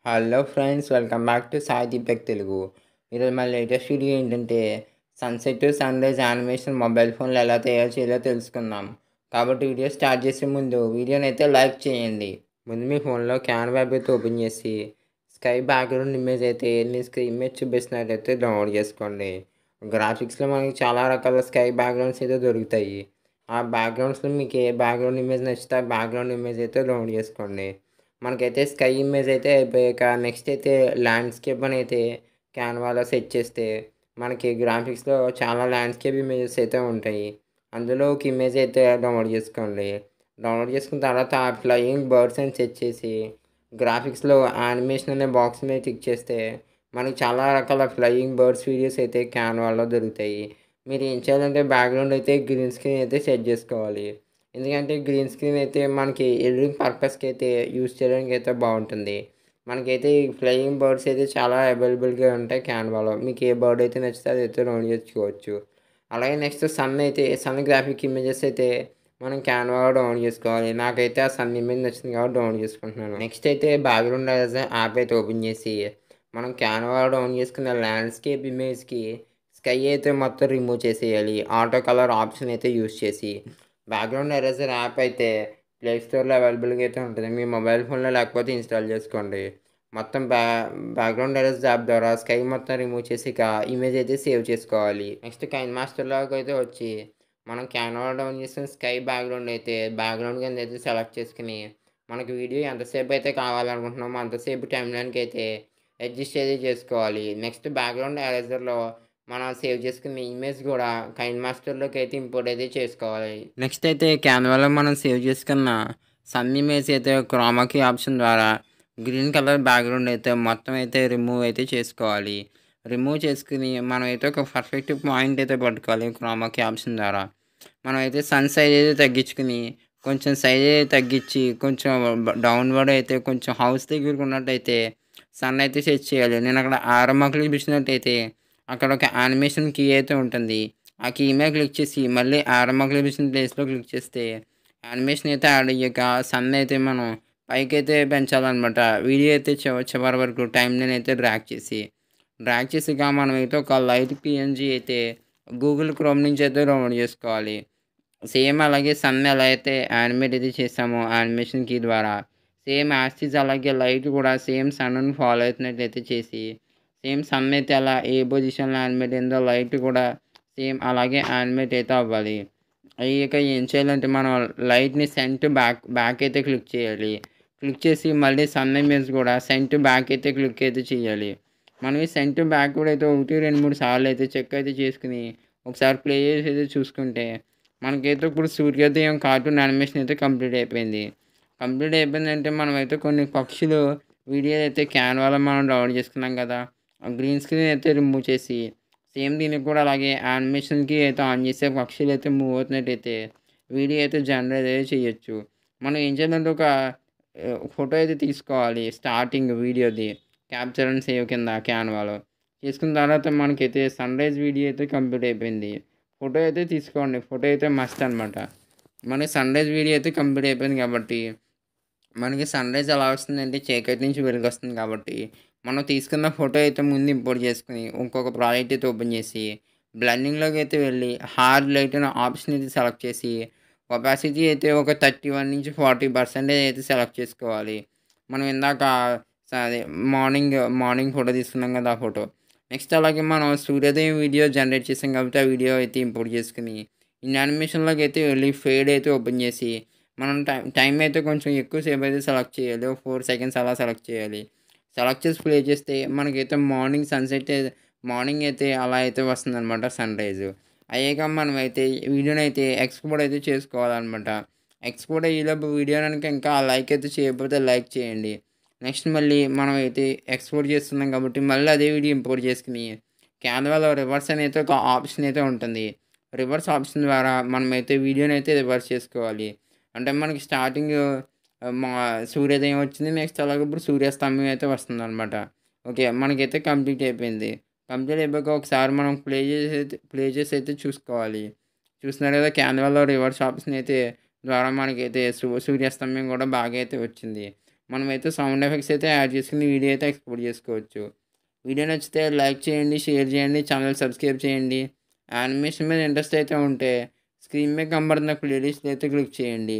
Hello friends, welcome back to Sai Deepak Telugu. ఈరోజు మన latest video ఏంటంటే సన్సెట్ సన్రైజ్ యానిమేషన్ మొబైల్ ఫోన్లో ఎలా తయారు చేయాలో తెలుసుకుందాం. కాబట్టి వీడియో స్టార్ట్ చేసే ముందు వీడియోని అయితే లైక్ చేయండి. ముందు మీ ఫోన్లో క్యాన్వా యాప్ అయితే ఓపెన్ చేసి స్కై బ్యాక్గ్రౌండ్ ఇమేజ్ అయితే నేను స్క్రీన్ ఇమేజ్ చూపిస్తున్నట్టయితే డౌన్లోడ్ చేసుకోండి. గ్రాఫిక్స్లో మనకి చాలా రకాల స్కై బ్యాక్గ్రౌండ్స్ అయితే దొరుకుతాయి. ఆ బ్యాక్గ్రౌండ్స్లో మీకు ఏ బ్యాక్గ్రౌండ్ ఇమేజ్ నచ్చితే ఆ బ్యాక్గ్రౌండ్ ఇమేజ్ అయితే డౌన్లోడ్ చేసుకోండి. మనకైతే స్కై ఇమేజ్ అయితే అయిపోయాక నెక్స్ట్ అయితే ల్యాండ్స్కేప్ అని అయితే క్యాన్వాలో సెట్ చేస్తే మనకి గ్రాఫిక్స్లో చాలా ల్యాండ్స్కేప్ ఇమేజెస్ అయితే ఉంటాయి. అందులో ఒక ఇమేజ్ అయితే డౌన్లోడ్ చేసుకోండి. డౌన్లోడ్ చేసుకున్న తర్వాత ఫ్లయింగ్ బర్డ్స్ అని సెట్ చేసి గ్రాఫిక్స్లో యానిమేషన్ అనే బాక్స్ మీద క్లిక్ చేస్తే మనకి చాలా రకాల ఫ్లయింగ్ బర్డ్స్ వీడియోస్ అయితే క్యాన్వాలో దొరుకుతాయి. మీరు ఏం చేయాలంటే బ్యాక్గ్రౌండ్ అయితే గ్రీన్ స్క్రీన్ అయితే సెట్ చేసుకోవాలి. ఎందుకంటే గ్రీన్ స్క్రీన్ అయితే మనకి ఎడిటింగ్ పర్పస్కి అయితే యూస్ చేయడానికి అయితే బాగుంటుంది. మనకైతే ఈ ఫ్లయింగ్ బర్డ్స్ అయితే చాలా అవైలబుల్గా ఉంటాయి క్యాన్వాలో. మీకు ఏ బర్డ్ అయితే నచ్చితే అది అయితే డౌన్లోడ్ చేసుకోవచ్చు. అలాగే నెక్స్ట్ సన్ గ్రాఫిక్ ఇమేజెస్ అయితే మనం క్యాన్వాలో డౌన్లోడ్ చేసుకోవాలి. నాకైతే ఆ సన్ ఇమేజ్ నచ్చింది కాబట్టి డౌన్లోడ్ చేసుకుంటున్నాను. నెక్స్ట్ అయితే బ్యాక్గ్రౌండ్ యాప్ అయితే ఓపెన్ చేసి మనం క్యాన్వాలో డౌన్లోడ్ చేసుకున్న ల్యాండ్స్కేప్ ఇమేజ్కి స్కై అయితే మొత్తం రిమూవ్ చేసేయాలి. ఆటో కలర్ ఆప్షన్ అయితే యూస్ చేసి బ్యాక్గ్రౌండ్ ఎరేజర్ యాప్ అయితే ప్లే స్టోర్లో అవైలబుల్గా అయితే ఉంటుంది. మీ మొబైల్ ఫోన్లో లేకపోతే ఇన్స్టాల్ చేసుకోండి. మొత్తం బ్యాక్గ్రౌండ్ ఎరేజర్ యాప్ ద్వారా స్కై మొత్తం రిమూవ్ చేసి ఇక ఇమేజ్ అయితే సేవ్ చేసుకోవాలి. నెక్స్ట్ కైన్ మాస్టర్లోకి అయితే వచ్చి మనం కెమెరా డౌన్ చేసిన స్కై బ్యాక్గ్రౌండ్ అయితే బ్యాక్గ్రౌండ్ కింద అయితే సెలెక్ట్ చేసుకుని మనకి వీడియో ఎంతసేపు అయితే కావాలనుకుంటున్నామో అంతసేపు టైం లైన్కి అయితే అడ్జస్ట్ అయితే చేసుకోవాలి. నెక్స్ట్ బ్యాక్గ్రౌండ్ ఎరేజర్లో మనం సేవ్ చేసుకున్న ఇమేజ్ కూడా కైన్ మాస్టర్లోకి అయితే ఇంపోర్ట్ అయితే చేసుకోవాలి. నెక్స్ట్ అయితే క్యాన్వాలో మనం సేవ్ చేసుకున్న సన్ ఇమేజ్ అయితే క్రోమాకీ ఆప్షన్ ద్వారా గ్రీన్ కలర్ బ్యాక్గ్రౌండ్ అయితే మొత్తం అయితే రిమూవ్ అయితే చేసుకోవాలి. రిమూవ్ చేసుకుని మనం అయితే ఒక పర్ఫెక్ట్ పాయింట్ అయితే పట్టుకోవాలి. క్రోమాకీ ఆప్షన్ ద్వారా మనం అయితే సన్ సైజ్ అయితే తగ్గించుకుని కొంచెం సైజ్ అయితే తగ్గించి కొంచెం డౌన్వర్డ్ అయితే కొంచెం హౌస్ దగ్గరకు ఉన్నట్టయితే సన్ అయితే సెట్ చేయాలి. నేను అక్కడ ఆరమక్కలు చూపించినట్టయితే అక్కడ ఒక యానిమేషన్ కీ అయితే ఉంటుంది. ఆ కీ మీద క్లిక్ చేసి మళ్ళీ ఆరమక్కలు చూపించిన ప్లేస్లో క్లిక్ చేస్తే యానిమేషన్ అయితే యాడ్ అయ్యాక సన్ అయితే మనం పైకి అయితే పెంచాలన్నమాట. వీడియో అయితే చివరి వరకు టైం లైన్ అయితే డ్రాగ్ చేసిగా మనం అయితే ఒక లైట్ పిఎన్జీ అయితే గూగుల్ క్రోమ్ నుంచి అయితే డౌన్లోడ్ చేసుకోవాలి. సేమ్ అలాగే సన్ ఎలా అయితే యానిమేట్ అయితే చేసామో యానిమేషన్ కీ ద్వారా సేమ్ యాస్టిజ్ అలాగే లైట్ కూడా సేమ్ సన్ను ఫాలో అవుతున్నట్లయితే చేసి సేమ్ సన్ అయితే అలా ఏ పొజిషన్లో యానిమేట్ అయిందో లైట్ కూడా సేమ్ అలాగే యానిమేట్ అయితే అవ్వాలి. అయ్యాక ఏం చేయాలంటే మనం లైట్ని సెంట్ బ్యాక్ అయితే క్లిక్ చేయాలి. క్లిక్ చేసి మళ్ళీ సన్ ఇమేజ్ కూడా సెంట్ బ్యాక్ అయితే క్లిక్ అయితే చేయాలి. మనం ఈ సెంట్ బ్యాక్ కూడా అయితే 1, 2, 3 సార్లు అయితే చెక్ అయితే చేసుకుని ఒకసారి ప్లే చేసి అయితే చూసుకుంటే మనకైతే ఇప్పుడు సూర్యోదయం కార్టూన్ యానిమేషన్ అయితే కంప్లీట్ అయిపోయిందంటే మనమైతే కొన్ని పక్షులు వీడియో అయితే క్యాన్వాలో మనం డౌన్లోడ్ చేసుకున్నాం కదా, ఆ గ్రీన్ స్క్రీన్ అయితే రిమూవ్ చేసి సేమ్ దీనికి కూడా అలాగే యానిమేషన్కి అయితే ఆన్ చేసే పక్షులు అయితే మూవ్ అవుతున్నట్టయితే వీడియో అయితే జనరేట్ అయితే చేయొచ్చు. మనం ఏం చేయాలంటే ఒక ఫోటో అయితే తీసుకోవాలి. స్టార్టింగ్ వీడియోది క్యాప్చర్ అండ్ సేవ్ కింద క్యాన్వాలో చేసుకున్న తర్వాత మనకైతే సన్రైజ్ వీడియో అయితే కంప్లీట్ అయిపోయింది. ఫోటో అయితే తీసుకోండి. ఫోటో అయితే మస్ట్ అనమాట. మనకి సన్రైజ్ వీడియో అయితే కంప్లీట్ అయిపోయింది కాబట్టి మనకి సన్రైజ్ ఎలా వస్తుందంటే చీకటి నుంచి వెలుగు వస్తుంది కాబట్టి మనం తీసుకున్న ఫోటో అయితే ముందు ఇంపోర్ట్ చేసుకుని ఇంకొక ప్రాజెక్ట్ అయితే ఓపెన్ చేసి బ్లెండింగ్లోకి అయితే వెళ్ళి హార్డ్ లైట్ అనే ఆప్షన్ అయితే సెలెక్ట్ చేసి ఒపాసిటీ అయితే ఒక 31 నుంచి 40% అయితే సెలెక్ట్ చేసుకోవాలి. మనం ఇందాక అదే మార్నింగ్ ఫోటో తీసుకున్నాం కదా, ఆ ఫోటో. నెక్స్ట్ అలాగే మనం సూర్యోదయం వీడియో జనరేట్ చేసాం కాబట్టి ఆ వీడియో అయితే ఇంపోర్ట్ చేసుకుని ఈ యానిమేషన్లోకి అయితే వెళ్ళి ఫేడ్ అయితే ఓపెన్ చేసి మనం టైం అయితే కొంచెం ఎక్కువసేపు అయితే సెలెక్ట్ చేయాలి. 4 సెకండ్స్ అలా సెలెక్ట్ చేయాలి. సెలెక్ట్ చేసి ప్లే చేస్తే మనకైతే మార్నింగ్ అయితే అలా అయితే వస్తుందన్నమాట సన్రైజ్. అయ్యాక మనమైతే వీడియోని అయితే ఎక్స్పోర్ట్ అయితే చేసుకోవాలన్నమాట. ఎక్స్పోర్ట్ అయ్యేలోపు వీడియో కనుక ఇంకా లైక్ అయితే చేయకపోతే లైక్ చేయండి. నెక్స్ట్ మళ్ళీ మనం అయితే ఎక్స్పోర్ట్ చేస్తున్నాం కాబట్టి మళ్ళీ అదే వీడియో ఇంపోర్ట్ చేసుకుని క్యాన్వాలో రివర్స్ అనేది ఒక ఆప్షన్ అయితే ఉంటుంది. రివర్స్ ఆప్షన్ ద్వారా మనమైతే వీడియోని అయితే రివర్స్ చేసుకోవాలి. అంటే మనకి స్టార్టింగ్ మా సూర్యోదయం వచ్చింది. నెక్స్ట్ అలాగే ఇప్పుడు సూర్యాస్తమయం అయితే వస్తుందన్నమాట. ఓకే, మనకైతే కంప్లీట్ అయిపోయింది. కంప్లీట్ అయిపోయాక ఒకసారి మనం ప్లే చేసి అయితే చూసుకోవాలి. చూస్తున్నారు కదా, క్యాన్వాలో రివర్స్ ఆప్షన్ అయితే ద్వారా మనకైతే సూర్యాస్తమయం కూడా బాగా అయితే వచ్చింది. మనమైతే సౌండ్ ఎఫెక్ట్స్ అయితే యాడ్ చేసుకుని వీడియో అయితే ఎక్స్‌పోర్ట్ చేసుకోవచ్చు. వీడియో నచ్చితే లైక్ చేయండి, షేర్ చేయండి, ఛానల్ సబ్స్క్రైబ్ చేయండి. యానిమేషన్ మీద ఇంట్రెస్ట్ అయితే ఉంటే స్క్రీన్ మీద కనబడుతున్న ప్లేలిస్ట్ అయితే క్లిక్ చేయండి.